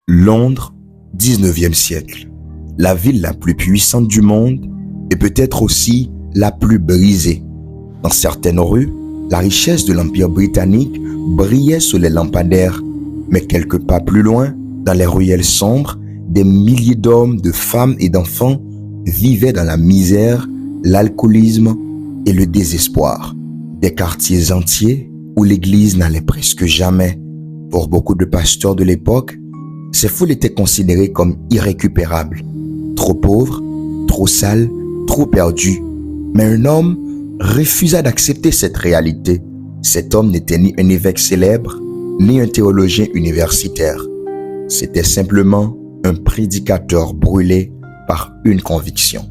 Londres, 19e siècle. La ville la plus puissante du monde et peut-être aussi la plus brisée. Dans certaines rues, la richesse de l'Empire britannique brillait sous les lampadaires, mais quelques pas plus loin, dans les ruelles sombres, des milliers d'hommes, de femmes et d'enfants vivaient dans la misère, l'alcoolisme et le désespoir. Des quartiers entiers où l'église n'allait presque jamais. Pour beaucoup de pasteurs de l'époque, ces foules étaient considérées comme irrécupérables, trop pauvres, trop sales, trop perdues. Mais un homme refusa d'accepter cette réalité. Cet homme n'était ni un évêque célèbre, ni un théologien universitaire. C'était simplement un prédicateur brûlé par une conviction.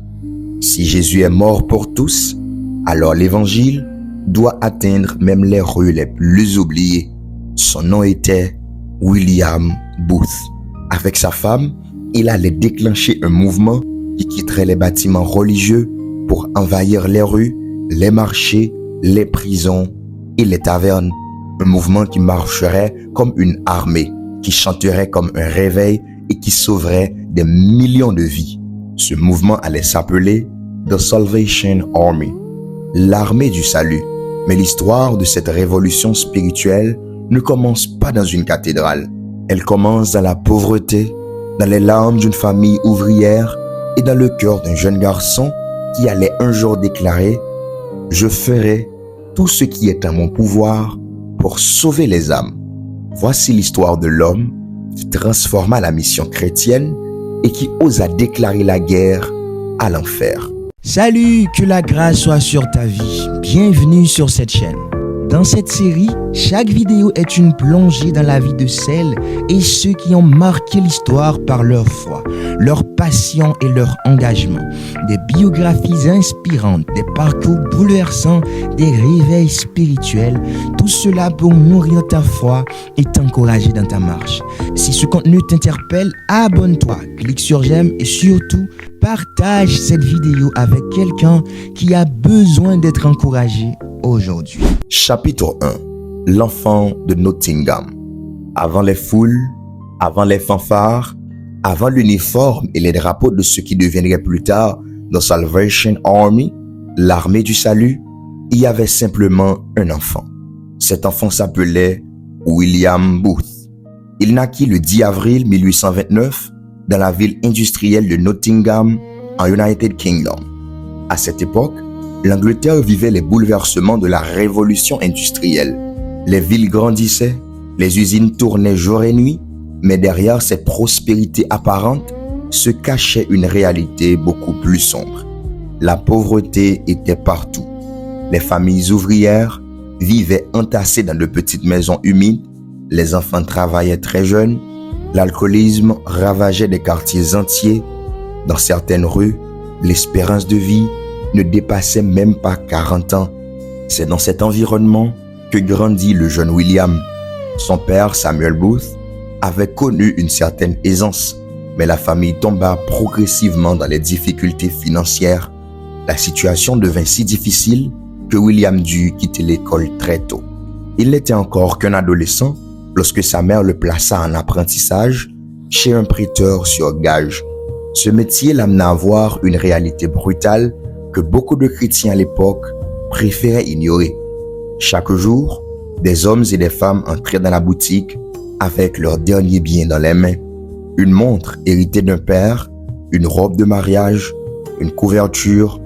Si Jésus est mort pour tous, alors l'évangile doit atteindre même les rues les plus oubliées. Son nom était William Booth. Avec sa femme, il allait déclencher un mouvement qui quitterait les bâtiments religieux pour envahir les rues, les marchés, les prisons et les tavernes. Un mouvement qui marcherait comme une armée, qui chanterait comme un réveil et qui sauverait des millions de vies. Ce mouvement allait s'appeler The Salvation Army, l'armée du salut. Mais l'histoire de cette révolution spirituelle ne commence pas dans une cathédrale. Elle commence dans la pauvreté, dans les larmes d'une famille ouvrière et dans le cœur d'un jeune garçon qui allait un jour déclarer « Je ferai tout ce qui est en mon pouvoir pour sauver les âmes ». Voici l'histoire de l'homme qui transforma la mission chrétienne et qui osa déclarer la guerre à l'enfer. Salut, que la grâce soit sur ta vie. Bienvenue sur cette chaîne. Dans cette série, chaque vidéo est une plongée dans la vie de celles et ceux qui ont marqué l'histoire par leur foi, leur passion et leur engagement. Des biographies inspirantes, des parcours bouleversants, des réveils spirituels, tout cela pour nourrir ta foi et t'encourager dans ta marche. Si ce contenu t'interpelle, abonne-toi, clique sur j'aime et surtout, partage cette vidéo avec quelqu'un qui a besoin d'être encouragé aujourd'hui. Chapitre 1. L'enfant de Nottingham. Avant les foules, avant les fanfares, avant l'uniforme et les drapeaux de ce qui deviendrait plus tard The Salvation Army, l'armée du salut, il y avait simplement un enfant. Cet enfant s'appelait William Booth. Il naquit le 10 avril 1829 dans la ville industrielle de Nottingham, en United Kingdom. À cette époque, l'Angleterre vivait les bouleversements de la révolution industrielle. Les villes grandissaient, les usines tournaient jour et nuit, mais derrière cette prospérité apparente se cachait une réalité beaucoup plus sombre. La pauvreté était partout. Les familles ouvrières vivaient entassées dans de petites maisons humides, les enfants travaillaient très jeunes, l'alcoolisme ravageait des quartiers entiers. Dans certaines rues, l'espérance de vie ne dépassait même pas 40 ans. C'est dans cet environnement que grandit le jeune William. Son père, Samuel Booth, avait connu une certaine aisance, mais la famille tomba progressivement dans les difficultés financières. La situation devint si difficile que William dut quitter l'école très tôt. Il n'était encore qu'un adolescent lorsque sa mère le plaça en apprentissage chez un prêteur sur gage. Ce métier l'amena à voir une réalité brutale que beaucoup de chrétiens à l'époque préféraient ignorer. Chaque jour, des hommes et des femmes entraient dans la boutique avec leurs derniers biens dans les mains. Une montre héritée d'un père, une robe de mariage, une couverture,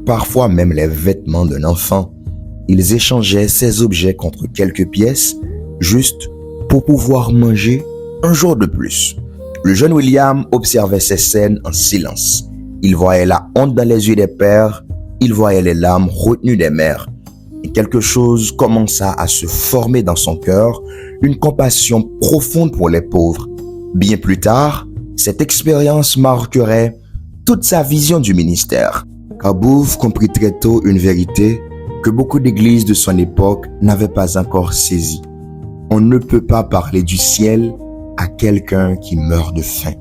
parfois même les vêtements d'un enfant. Ils échangeaient ces objets contre quelques pièces, juste pour pouvoir manger un jour de plus. Le jeune William observait ces scènes en silence. Il voyait la honte dans les yeux des pères, il voyait les larmes retenues des mères. Et quelque chose commença à se former dans son cœur, une compassion profonde pour les pauvres. Bien plus tard, cette expérience marquerait toute sa vision du ministère. Car Booth comprit très tôt une vérité que beaucoup d'églises de son époque n'avaient pas encore saisie. On ne peut pas parler du ciel à quelqu'un qui meurt de faim.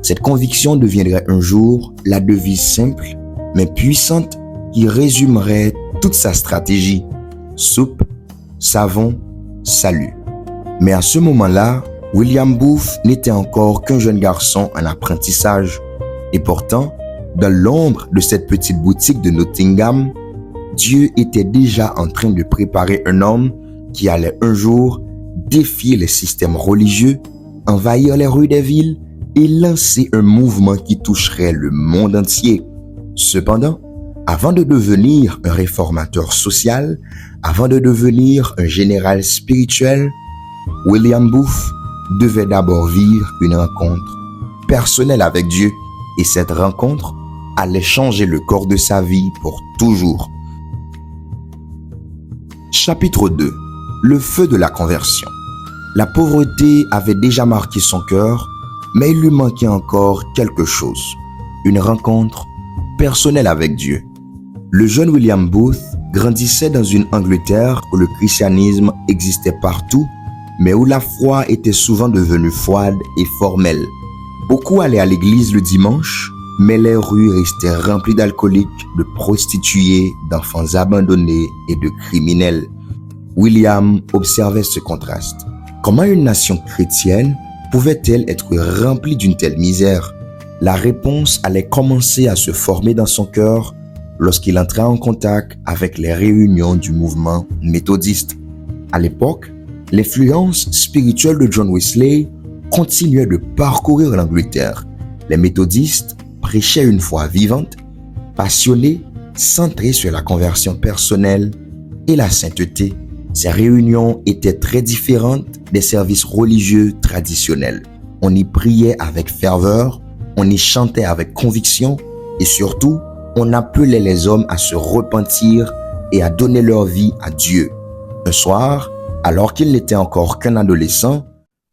Cette conviction deviendrait un jour la devise simple mais puissante qui résumerait toute sa stratégie. Soupe, savon, salut. Mais à ce moment-là, William Booth n'était encore qu'un jeune garçon en apprentissage. Et pourtant, dans l'ombre de cette petite boutique de Nottingham, Dieu était déjà en train de préparer un homme qui allait un jour défier les systèmes religieux, envahir les rues des villes et lancer un mouvement qui toucherait le monde entier. Cependant, avant de devenir un réformateur social, avant de devenir un général spirituel, William Booth devait d'abord vivre une rencontre personnelle avec Dieu, et cette rencontre allait changer le cours de sa vie pour toujours. Chapitre 2. Le feu de la conversion. La pauvreté avait déjà marqué son cœur, mais il lui manquait encore quelque chose. Une rencontre personnelle avec Dieu. Le jeune William Booth grandissait dans une Angleterre où le christianisme existait partout, mais où la foi était souvent devenue froide et formelle. Beaucoup allaient à l'église le dimanche, mais les rues restaient remplies d'alcooliques, de prostituées, d'enfants abandonnés et de criminels. William observait ce contraste. Comment une nation chrétienne pouvait-elle être remplie d'une telle misère? La réponse allait commencer à se former dans son cœur lorsqu'il entra en contact avec les réunions du mouvement méthodiste. À l'époque, l'influence spirituelle de John Wesley continuait de parcourir l'Angleterre. Les méthodistes prêchaient une foi vivante, passionnée, centrée sur la conversion personnelle et la sainteté. Ces réunions étaient très différentes des services religieux traditionnels. On y priait avec ferveur, on y chantait avec conviction et surtout, on appelait les hommes à se repentir et à donner leur vie à Dieu. Un soir, alors qu'il n'était encore qu'un adolescent,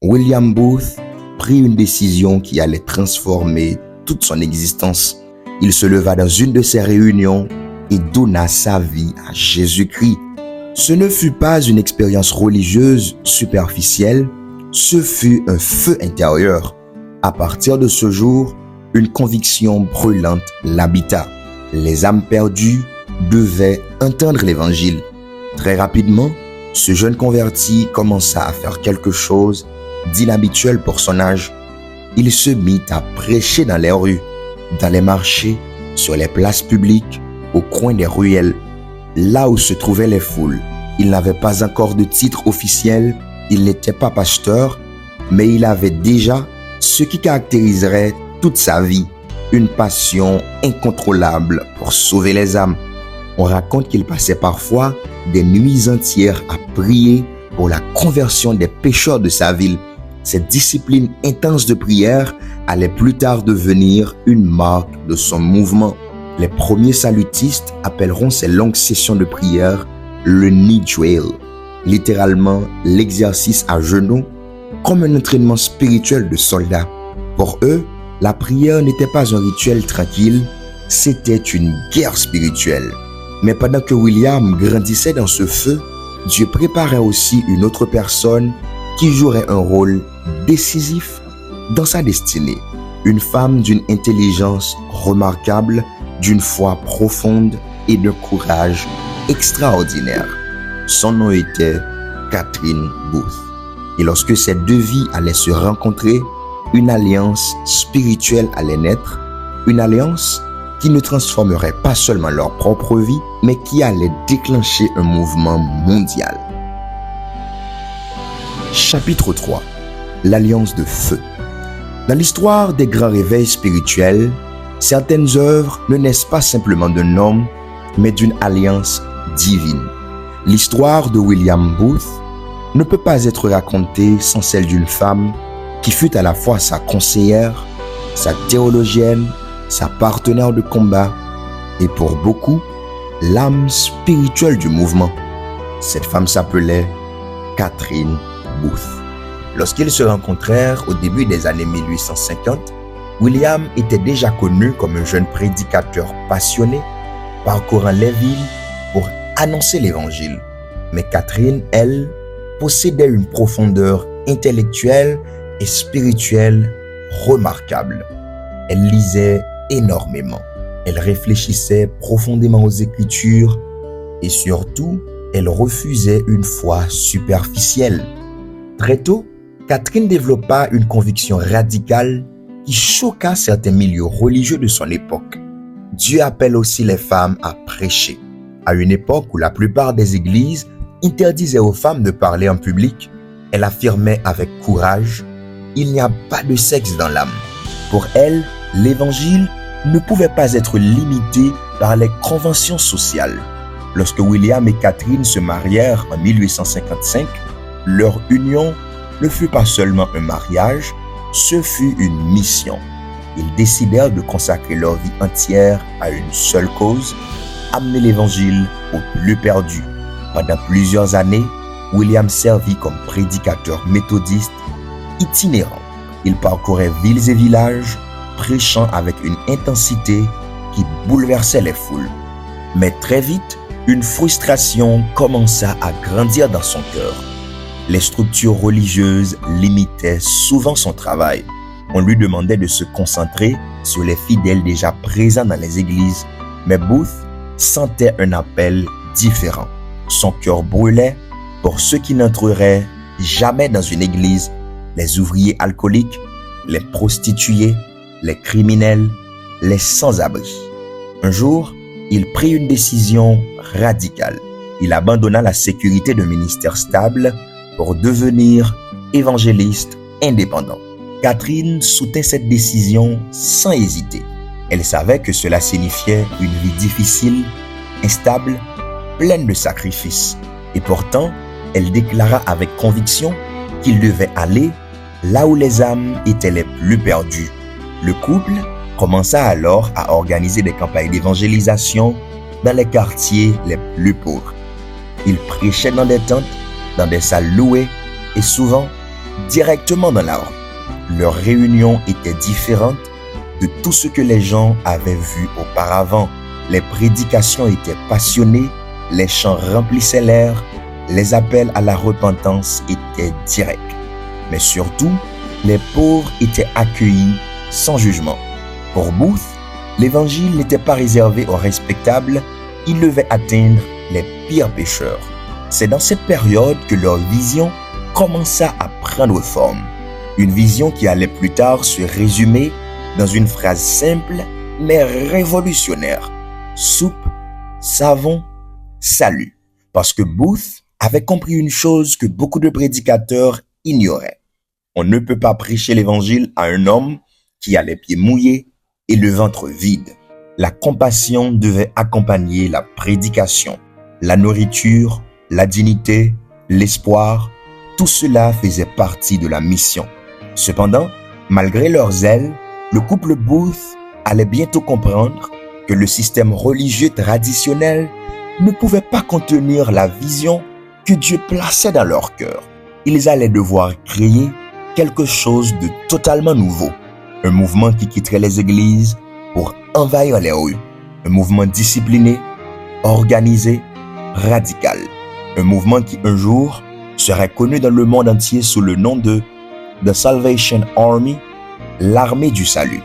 William Booth prit une décision qui allait transformer toute son existence. Il se leva dans une de ces réunions et donna sa vie à Jésus-Christ. Ce ne fut pas une expérience religieuse superficielle, ce fut un feu intérieur. À partir de ce jour, une conviction brûlante l'habita. Les âmes perdues devaient entendre l'évangile. Très rapidement, ce jeune converti commença à faire quelque chose d'inhabituel pour son âge. Il se mit à prêcher dans les rues, dans les marchés, sur les places publiques, au coin des ruelles, là où se trouvaient les foules. Il n'avait pas encore de titre officiel, il n'était pas pasteur, mais il avait déjà ce qui caractériserait toute sa vie, une passion incontrôlable pour sauver les âmes. On raconte qu'il passait parfois des nuits entières à prier pour la conversion des pécheurs de sa ville. Cette discipline intense de prière allait plus tard devenir une marque de son mouvement. Les premiers salutistes appelleront ces longues sessions de prière le knee drill, littéralement l'exercice à genoux, comme un entraînement spirituel de soldat. Pour eux, la prière n'était pas un rituel tranquille, c'était une guerre spirituelle. Mais pendant que William grandissait dans ce feu, Dieu préparait aussi une autre personne qui jouerait un rôle décisif dans sa destinée. Une femme d'une intelligence remarquable, d'une foi profonde et d'un courage extraordinaire. Son nom était Catherine Booth. Et lorsque ces deux vies allaient se rencontrer, une alliance spirituelle allait naître, une alliance qui ne transformerait pas seulement leur propre vie, mais qui allait déclencher un mouvement mondial. Chapitre 3. L'alliance de feu. Dans l'histoire des grands réveils spirituels, certaines œuvres ne naissent pas simplement d'un homme, mais d'une alliance divine. L'histoire de William Booth ne peut pas être racontée sans celle d'une femme qui fut à la fois sa conseillère, sa théologienne, sa partenaire de combat et pour beaucoup, l'âme spirituelle du mouvement. Cette femme s'appelait Catherine Booth. Lorsqu'ils se rencontrèrent au début des années 1850, William était déjà connu comme un jeune prédicateur passionné, parcourant les villes pour annoncer l'évangile. Mais Catherine, elle, possédait une profondeur intellectuelle et spirituelle remarquable. Elle lisait énormément. Elle réfléchissait profondément aux Écritures et surtout, elle refusait une foi superficielle. Très tôt, Catherine développa une conviction radicale qui choqua certains milieux religieux de son époque. Dieu appelle aussi les femmes à prêcher. À une époque où la plupart des églises interdisaient aux femmes de parler en public, elle affirmait avec courage « Il n'y a pas de sexe dans l'âme ». Pour elle, l'évangile ne pouvait pas être limité par les conventions sociales. Lorsque William et Catherine se marièrent en 1855, leur union ne fut pas seulement un mariage, ce fut une mission. Ils décidèrent de consacrer leur vie entière à une seule cause, amener l'évangile aux plus perdus. Pendant plusieurs années, William servit comme prédicateur méthodiste itinérant. Il parcourait villes et villages, prêchant avec une intensité qui bouleversait les foules. Mais très vite, une frustration commença à grandir dans son cœur. Les structures religieuses limitaient souvent son travail. On lui demandait de se concentrer sur les fidèles déjà présents dans les églises. Mais Booth sentait un appel différent. Son cœur brûlait pour ceux qui n'entreraient jamais dans une église, les ouvriers alcooliques, les prostituées, les criminels, les sans-abri. Un jour, il prit une décision radicale. Il abandonna la sécurité d'un ministère stable pour devenir évangéliste indépendant. Catherine soutint cette décision sans hésiter. Elle savait que cela signifiait une vie difficile, instable, pleine de sacrifices. Et pourtant, elle déclara avec conviction qu'il devait aller là où les âmes étaient les plus perdues. Le couple commença alors à organiser des campagnes d'évangélisation dans les quartiers les plus pauvres. Ils prêchaient dans des tentes, dans des salles louées et souvent directement dans la rue. Leurs réunions étaient différentes de tout ce que les gens avaient vu auparavant. Les prédications étaient passionnées, les chants remplissaient l'air, les appels à la repentance étaient directs. Mais surtout, les pauvres étaient accueillis sans jugement. Pour Booth, l'évangile n'était pas réservé aux respectables, il devait atteindre les pires pécheurs. C'est dans cette période que leur vision commença à prendre forme. Une vision qui allait plus tard se résumer dans une phrase simple mais révolutionnaire. Soupe, savon, salut. Parce que Booth avait compris une chose que beaucoup de prédicateurs ignoraient. On ne peut pas prêcher l'évangile à un homme qui a les pieds mouillés et le ventre vide. La compassion devait accompagner la prédication. La nourriture, la dignité, l'espoir, tout cela faisait partie de la mission. Cependant, malgré leur zèle, le couple Booth allait bientôt comprendre que le système religieux traditionnel ne pouvait pas contenir la vision que Dieu plaçait dans leur cœur. Ils allaient devoir créer quelque chose de totalement nouveau. Un mouvement qui quitterait les églises pour envahir les rues. Un mouvement discipliné, organisé, radical. Un mouvement qui un jour serait connu dans le monde entier sous le nom de The Salvation Army, l'armée du salut.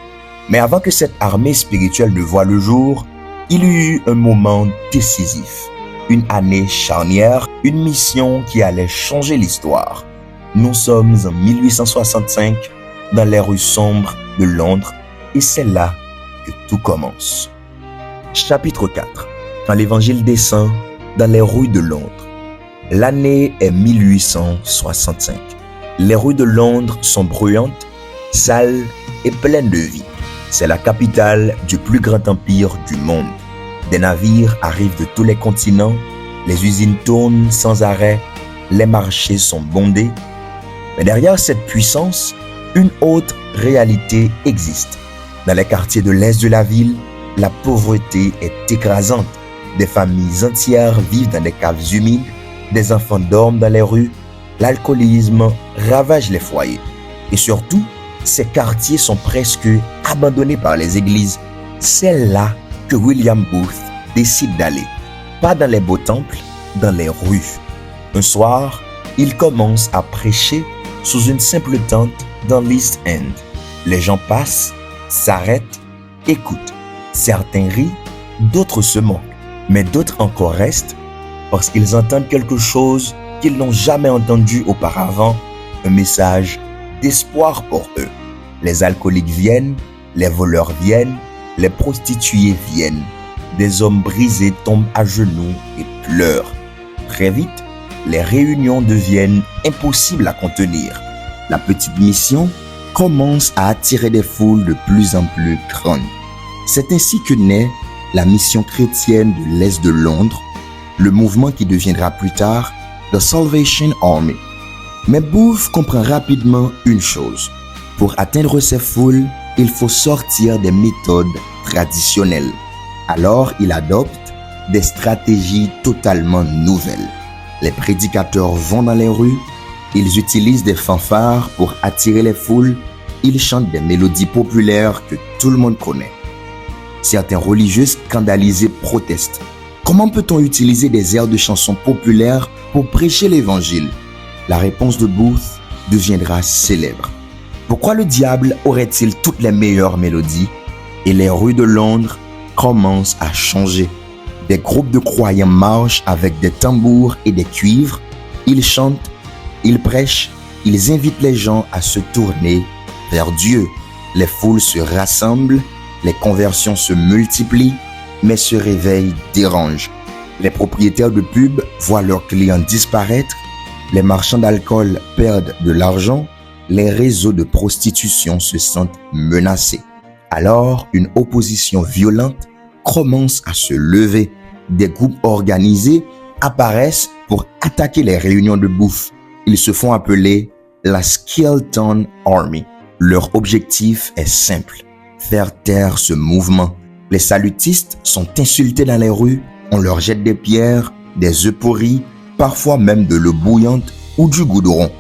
Mais avant que cette armée spirituelle ne voie le jour, il y eut un moment décisif. Une année charnière, une mission qui allait changer l'histoire. Nous sommes en 1865 dans les rues sombres de Londres et c'est là que tout commence. Chapitre 4. Quand l'évangile descend dans les rues de Londres. L'année est 1865. Les rues de Londres sont bruyantes, sales et pleines de vie. C'est la capitale du plus grand empire du monde. Des navires arrivent de tous les continents, les usines tournent sans arrêt, les marchés sont bondés. Mais derrière cette puissance, une autre réalité existe. Dans les quartiers de l'est de la ville, la pauvreté est écrasante. Des familles entières vivent dans des caves humides, des enfants dorment dans les rues, l'alcoolisme ravage les foyers. Et surtout, ces quartiers sont presque abandonnés par les églises. C'est là que William Booth décide d'aller. Pas dans les beaux temples, dans les rues. Un soir, il commence à prêcher sous une simple tente dans l'East End. Les gens passent, s'arrêtent, écoutent. Certains rient, d'autres se moquent. Mais d'autres encore restent parce qu'ils entendent quelque chose qu'ils n'ont jamais entendu auparavant, un message d'espoir pour eux. Les alcooliques viennent, les voleurs viennent, les prostituées viennent. Des hommes brisés tombent à genoux et pleurent. Très vite, les réunions deviennent impossibles à contenir. La petite mission commence à attirer des foules de plus en plus grandes. C'est ainsi que naît la mission chrétienne de l'Est de Londres, le mouvement qui deviendra plus tard The Salvation Army. Mais Booth comprend rapidement une chose. Pour atteindre ces foules, il faut sortir des méthodes traditionnelles. Alors, il adopte des stratégies totalement nouvelles. Les prédicateurs vont dans les rues, ils utilisent des fanfares pour attirer les foules, ils chantent des mélodies populaires que tout le monde connaît. Certains religieux scandalisés protestent. Comment peut-on utiliser des airs de chansons populaires pour prêcher l'évangile? La réponse de Booth deviendra célèbre. Pourquoi le diable aurait-il toutes les meilleures mélodies? Et les rues de Londres commencent à changer. Des groupes de croyants marchent avec des tambours et des cuivres. Ils chantent, ils prêchent, ils invitent les gens à se tourner vers Dieu. Les foules se rassemblent, les conversions se multiplient, mais ce réveil dérange. Les propriétaires de pubs voient leurs clients disparaître, les marchands d'alcool perdent de l'argent, les réseaux de prostitution se sentent menacés. Alors, une opposition violente commence à se lever. Des groupes organisés apparaissent pour attaquer les réunions de Booth. Ils se font appeler la Skeleton Army. Leur objectif est simple, faire taire ce mouvement. Les salutistes sont insultés dans les rues, on leur jette des pierres, des œufs pourris, parfois même de l'eau bouillante ou du goudron.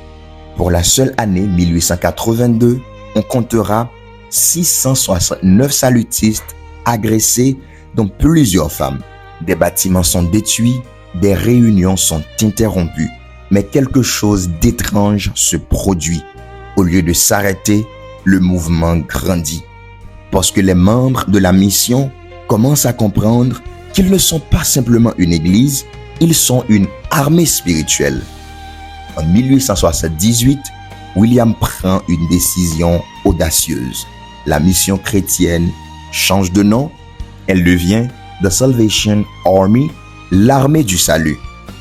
Pour la seule année 1882, on comptera 669 salutistes agressés, dont plusieurs femmes. Des bâtiments sont détruits, des réunions sont interrompues. Mais quelque chose d'étrange se produit. Au lieu de s'arrêter, le mouvement grandit. Parce que les membres de la mission commencent à comprendre qu'ils ne sont pas simplement une église, ils sont une armée spirituelle. En 1878, William prend une décision audacieuse. La mission chrétienne change de nom. Elle devient The Salvation Army, l'armée du salut.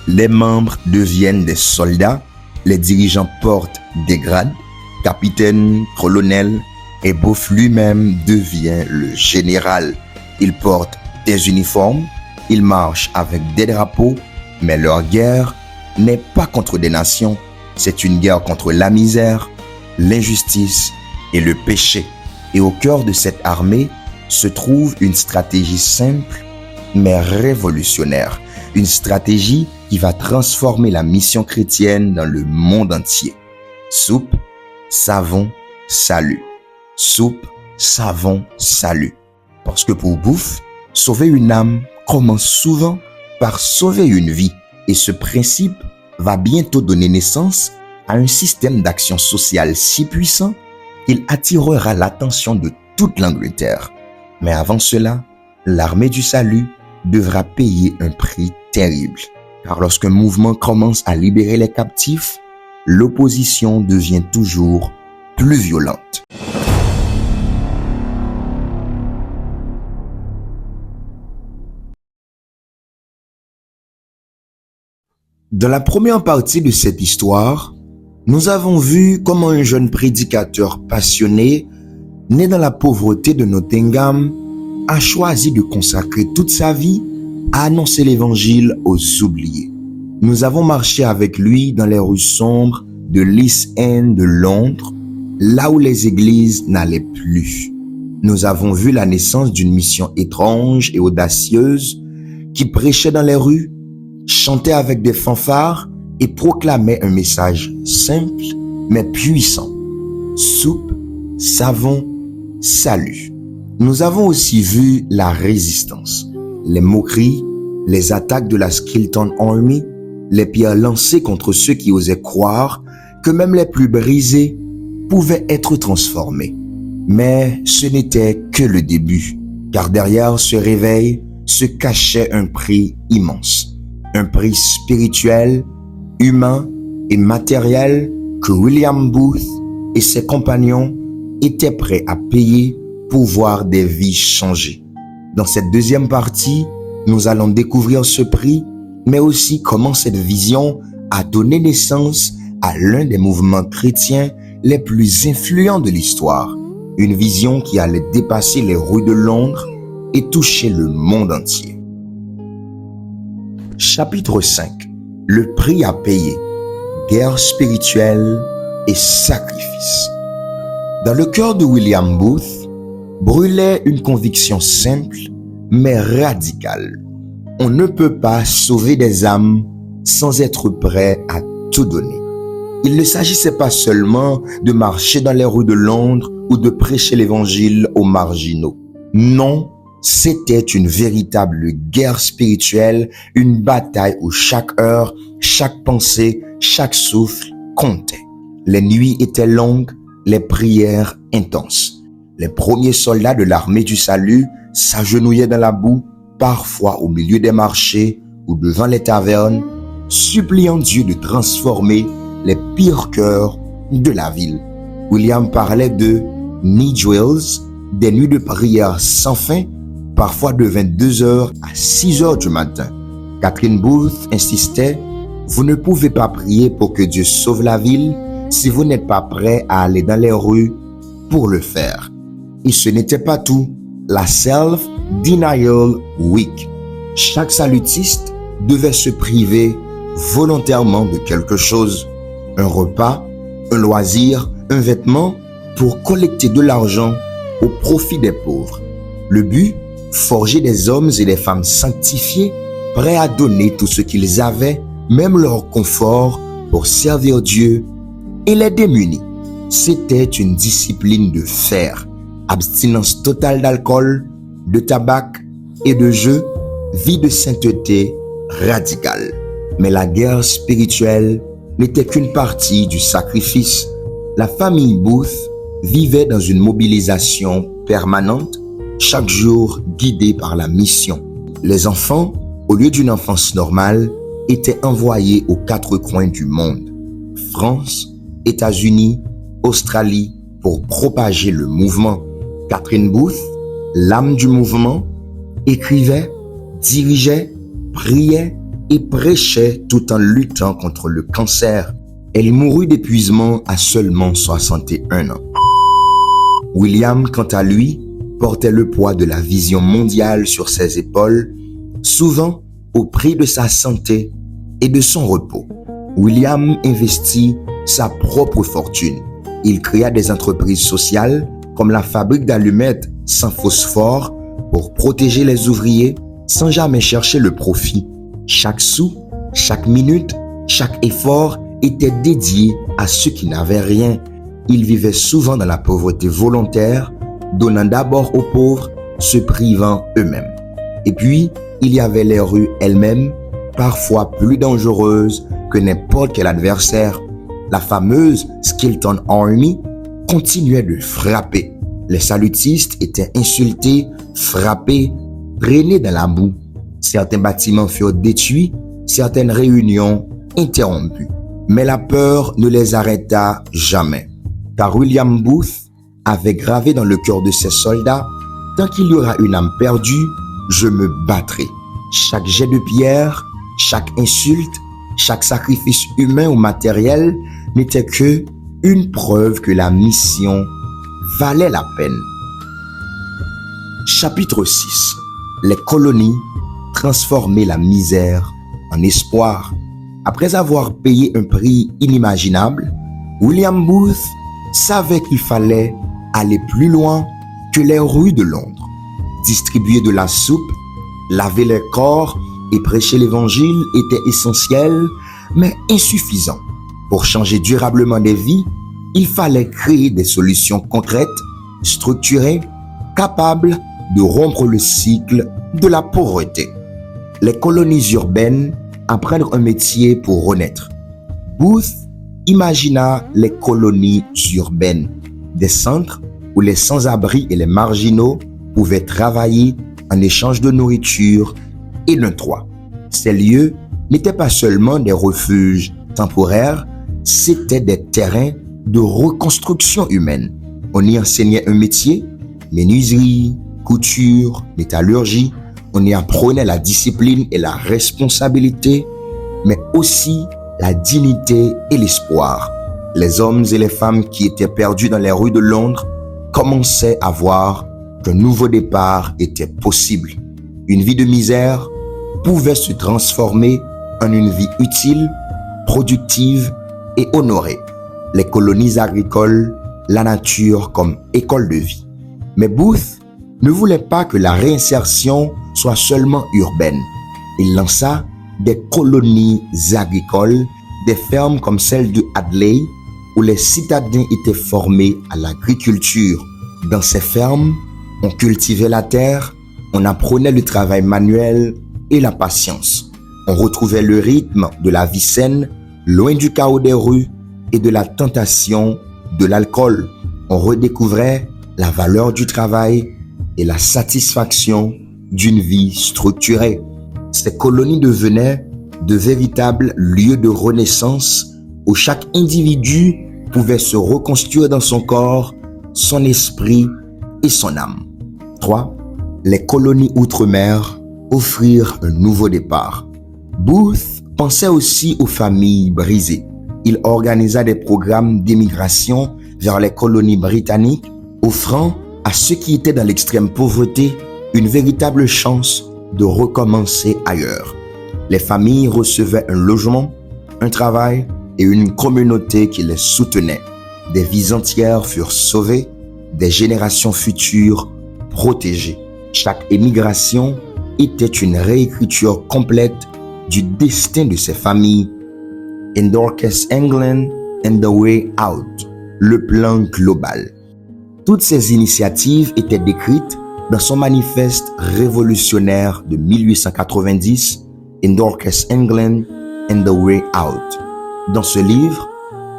Les membres deviennent des soldats, les dirigeants portent des grades, capitaine, colonel, et Booth lui-même devient le général. Il porte des uniformes, il marche avec des drapeaux, mais leur guerre n'est pas contre des nations, c'est une guerre contre la misère, l'injustice et le péché. Et au cœur de cette armée se trouve une stratégie simple mais révolutionnaire, une stratégie qui va transformer la mission chrétienne dans le monde entier. Soupe, savon, salut. Soupe, savon, salut. Parce que pour Booth, sauver une âme commence souvent par sauver une vie. Et ce principe va bientôt donner naissance à un système d'action sociale si puissant qu'il attirera l'attention de toute l'Angleterre. Mais avant cela, l'armée du salut devra payer un prix terrible. Car lorsqu'un mouvement commence à libérer les captifs, l'opposition devient toujours plus violente. Dans la première partie de cette histoire, nous avons vu comment un jeune prédicateur passionné, né dans la pauvreté de Nottingham, a choisi de consacrer toute sa vie à annoncer l'évangile aux oubliés. Nous avons marché avec lui dans les rues sombres de l'East End de Londres, là où les églises n'allaient plus. Nous avons vu la naissance d'une mission étrange et audacieuse qui prêchait dans les rues, chantait avec des fanfares et proclamait un message simple mais puissant. Soupe, savon, salut. Nous avons aussi vu la résistance, les moqueries, les attaques de la Skeleton Army, les pierres lancées contre ceux qui osaient croire que même les plus brisés pouvaient être transformés. Mais ce n'était que le début, car derrière ce réveil se cachait un prix immense. Un prix spirituel, humain et matériel que William Booth et ses compagnons étaient prêts à payer pour voir des vies changer. Dans cette deuxième partie, nous allons découvrir ce prix, mais aussi comment cette vision a donné naissance à l'un des mouvements chrétiens les plus influents de l'histoire. Une vision qui allait dépasser les rues de Londres et toucher le monde entier. Chapitre 5. Le prix à payer. Guerre spirituelle et sacrifice. Dans le cœur de William Booth brûlait une conviction simple mais radicale. On ne peut pas sauver des âmes sans être prêt à tout donner. Il ne s'agissait pas seulement de marcher dans les rues de Londres ou de prêcher l'évangile aux marginaux. Non, c'était une véritable guerre spirituelle, une bataille où chaque heure, chaque pensée, chaque souffle comptait. Les nuits étaient longues, les prières intenses. Les premiers soldats de l'armée du salut s'agenouillaient dans la boue, parfois au milieu des marchés ou devant les tavernes, suppliant Dieu de transformer les pires cœurs de la ville. William parlait de need drills, des nuits de prière sans fin, parfois de 22h à 6h du matin. Catherine Booth insistait, vous ne pouvez pas prier pour que Dieu sauve la ville si vous n'êtes pas prêt à aller dans les rues pour le faire. Et ce n'était pas tout. La Self-Denial Week. Chaque salutiste devait se priver volontairement de quelque chose. Un repas, un loisir, un vêtement pour collecter de l'argent au profit des pauvres. Le but, forger des hommes et des femmes sanctifiés, prêts à donner tout ce qu'ils avaient, même leur confort, pour servir Dieu et les démunis. C'était une discipline de fer. Abstinence totale d'alcool, de tabac et de jeux, vie de sainteté radicale. Mais la guerre spirituelle n'était qu'une partie du sacrifice. La famille Booth vivait dans une mobilisation permanente, chaque jour guidée par la mission. Les enfants, au lieu d'une enfance normale, étaient envoyés aux quatre coins du monde. France, États-Unis, Australie, pour propager le mouvement. Catherine Booth, l'âme du mouvement, écrivait, dirigeait, priait et prêchait tout en luttant contre le cancer. Elle mourut d'épuisement à seulement 61 ans. William, quant à lui, portait le poids de la vision mondiale sur ses épaules, souvent au prix de sa santé et de son repos. William investit sa propre fortune. Il créa des entreprises sociales comme la fabrique d'allumettes sans phosphore pour protéger les ouvriers sans jamais chercher le profit. Chaque sou, chaque minute, chaque effort était dédié à ceux qui n'avaient rien. Ils vivaient souvent dans la pauvreté volontaire, donnant d'abord aux pauvres, se privant eux-mêmes. Et puis, il y avait les rues elles-mêmes, parfois plus dangereuses que n'importe quel adversaire. La fameuse Skeleton Army continuait de frapper. Les salutistes étaient insultés, frappés, traînés dans la boue. Certains bâtiments furent détruits, certaines réunions interrompues. Mais la peur ne les arrêta jamais. Car William Booth avait gravé dans le cœur de ses soldats, tant qu'il y aura une âme perdue, je me battrai. Chaque jet de pierre, chaque insulte, chaque sacrifice humain ou matériel n'était que une preuve que la mission valait la peine. Chapitre 6. Les colonies transformaient la misère en espoir. Après avoir payé un prix inimaginable, William Booth savait qu'il fallait aller plus loin que les rues de Londres. Distribuer de la soupe, laver les corps et prêcher l'évangile était essentiel, mais insuffisant. Pour changer durablement des vies, il fallait créer des solutions concrètes, structurées, capables de rompre le cycle de la pauvreté. Les colonies urbaines apprennent un métier pour renaître. Booth imagina les colonies urbaines, des centres où les sans-abri et les marginaux pouvaient travailler en échange de nourriture et d'un toit. Ces lieux n'étaient pas seulement des refuges temporaires, c'étaient des terrains de reconstruction humaine. On y enseignait un métier, menuiserie, couture, métallurgie. On y apprenait la discipline et la responsabilité, mais aussi la dignité et l'espoir. Les hommes et les femmes qui étaient perdus dans les rues de Londres commençaient à voir qu'un nouveau départ était possible. Une vie de misère pouvait se transformer en une vie utile, productive et honorée. Les colonies agricoles, la nature comme école de vie. Mais Booth ne voulait pas que la réinsertion soit seulement urbaine. Il lança des colonies agricoles, des fermes comme celle de Hadley, où les citadins étaient formés à l'agriculture. Dans ces fermes, on cultivait la terre, on apprenait le travail manuel et la patience. On retrouvait le rythme de la vie saine, loin du chaos des rues et de la tentation de l'alcool. On redécouvrait la valeur du travail et la satisfaction d'une vie structurée. Ces colonies devenaient de véritables lieux de renaissance où chaque individu pouvait se reconstruire dans son corps, son esprit et son âme. 3. Les colonies outre-mer offrirent un nouveau départ. Booth pensait aussi aux familles brisées. Il organisa des programmes d'émigration vers les colonies britanniques, offrant à ceux qui étaient dans l'extrême pauvreté une véritable chance de recommencer ailleurs. Les familles recevaient un logement, un travail et une communauté qui les soutenait. Des vies entières furent sauvées, des générations futures protégées. Chaque émigration était une réécriture complète du destin de ces familles. In Dorcas, England and the Way Out, le plan global. Toutes ces initiatives étaient décrites dans son manifeste révolutionnaire de 1890, In Dorcas, England and the Way Out. Dans ce livre,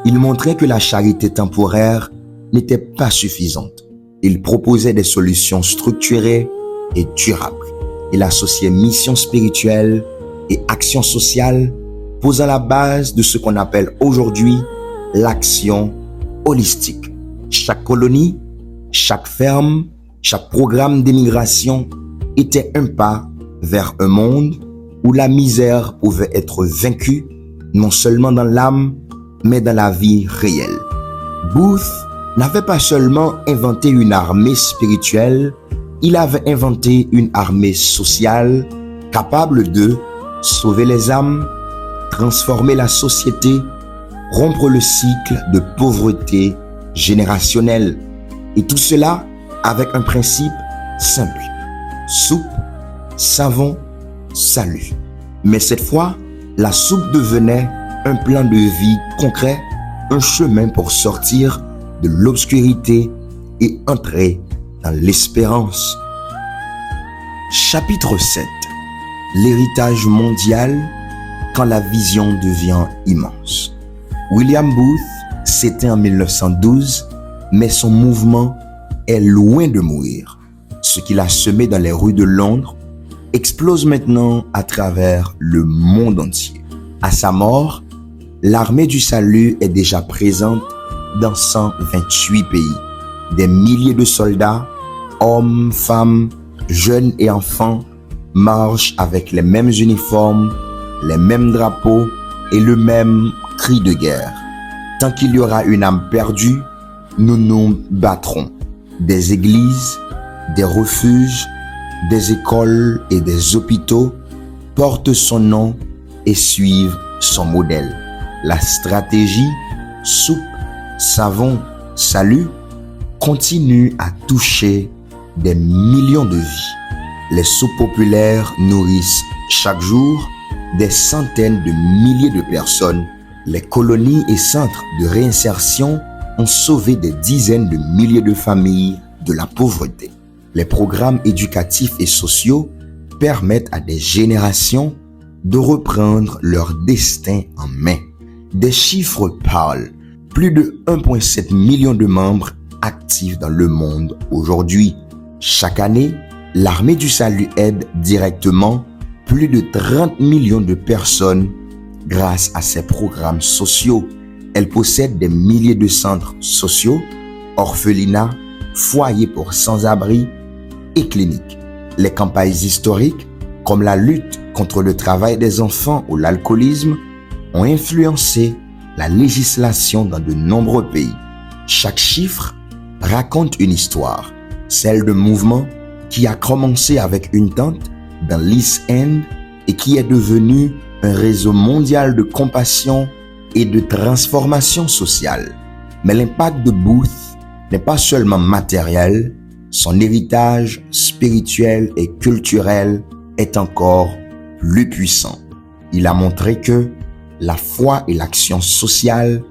il montrait que la charité temporaire n'était pas suffisante. Il proposait des solutions structurées et durables. Il associait mission spirituelle et action sociale, posant la base de ce qu'on appelle aujourd'hui l'action holistique. Chaque colonie, chaque ferme, chaque programme d'émigration était un pas vers un monde où la misère pouvait être vaincue, non seulement dans l'âme, mais dans la vie réelle. Booth n'avait pas seulement inventé une armée spirituelle, il avait inventé une armée sociale capable de sauver les âmes, transformer la société, rompre le cycle de pauvreté générationnelle. Et tout cela avec un principe simple. Soupe, savon, salut. Mais cette fois, la soupe devenait un plan de vie concret, un chemin pour sortir de l'obscurité et entrer dans l'espérance. Chapitre 7. L'héritage mondial quand la vision devient immense. William Booth s'éteint en 1912, mais son mouvement est loin de mourir. Ce qu'il a semé dans les rues de Londres explose maintenant à travers le monde entier. À sa mort, l'armée du salut est déjà présente dans 128 pays. Des milliers de soldats, hommes, femmes, jeunes et enfants marchent avec les mêmes uniformes, les mêmes drapeaux et le même cri de guerre. Tant qu'il y aura une âme perdue, nous nous battrons. Des églises, des refuges, des écoles et des hôpitaux portent son nom et suivent son modèle. La stratégie soupe, savon, salut continue à toucher des millions de vies. Les soupes populaires nourrissent chaque jour des centaines de milliers de personnes. Les colonies et centres de réinsertion ont sauvé des dizaines de milliers de familles de la pauvreté. Les programmes éducatifs et sociaux permettent à des générations de reprendre leur destin en main. Des chiffres parlent. Plus de 1,7 million de membres actifs dans le monde aujourd'hui. Chaque année, l'armée du salut aide directement plus de 30 millions de personnes grâce à ces programmes sociaux. Elle possède des milliers de centres sociaux, orphelinats, foyers pour sans-abri et cliniques. Les campagnes historiques, comme la lutte contre le travail des enfants ou l'alcoolisme, ont influencé la législation dans de nombreux pays. Chaque chiffre raconte une histoire, celle d'un mouvement qui a commencé avec une tante dans l'East End et qui est devenu un réseau mondial de compassion et de transformation sociale. Mais l'impact de Booth n'est pas seulement matériel, son héritage spirituel et culturel est encore plus puissant. Il a montré que la foi et l'action sociale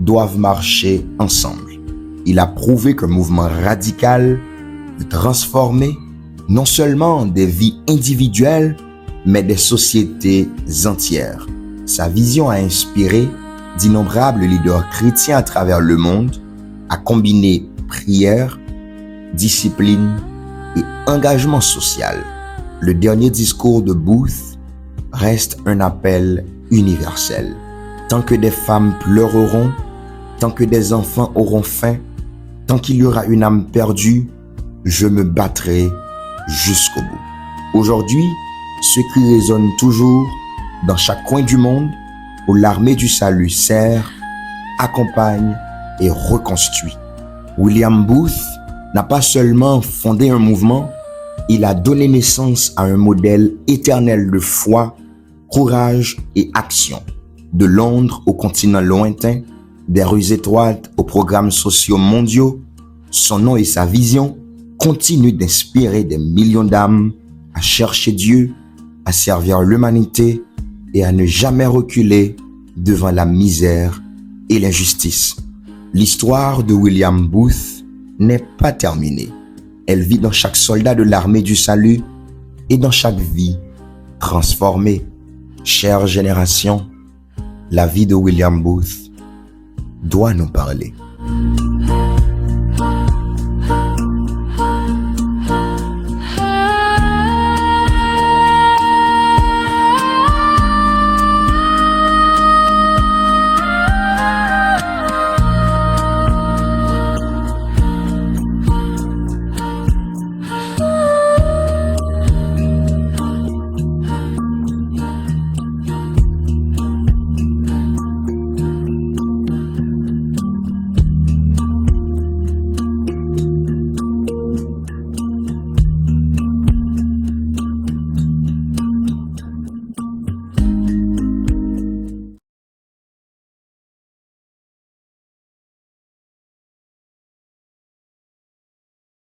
doivent marcher ensemble. Il a prouvé qu'un mouvement radical peut transformer non seulement des vies individuelles, mais des sociétés entières. Sa vision a inspiré d'innombrables leaders chrétiens à travers le monde à combiner prière, discipline et engagement social. Le dernier discours de Booth reste un appel universel. Tant que des femmes pleureront, tant que des enfants auront faim, tant qu'il y aura une âme perdue, je me battrai jusqu'au bout. Aujourd'hui, ce qui résonne toujours dans chaque coin du monde, où l'armée du salut sert, accompagne et reconstruit. William Booth n'a pas seulement fondé un mouvement, il a donné naissance à un modèle éternel de foi, courage et action. De Londres au continent lointain, des rues étroites aux programmes sociaux mondiaux, son nom et sa vision continuent d'inspirer des millions d'âmes à chercher Dieu, à servir l'humanité et à ne jamais reculer devant la misère et l'injustice. L'histoire de William Booth n'est pas terminée. Elle vit dans chaque soldat de l'armée du salut et dans chaque vie transformée. Chère génération, la vie de William Booth doit nous parler.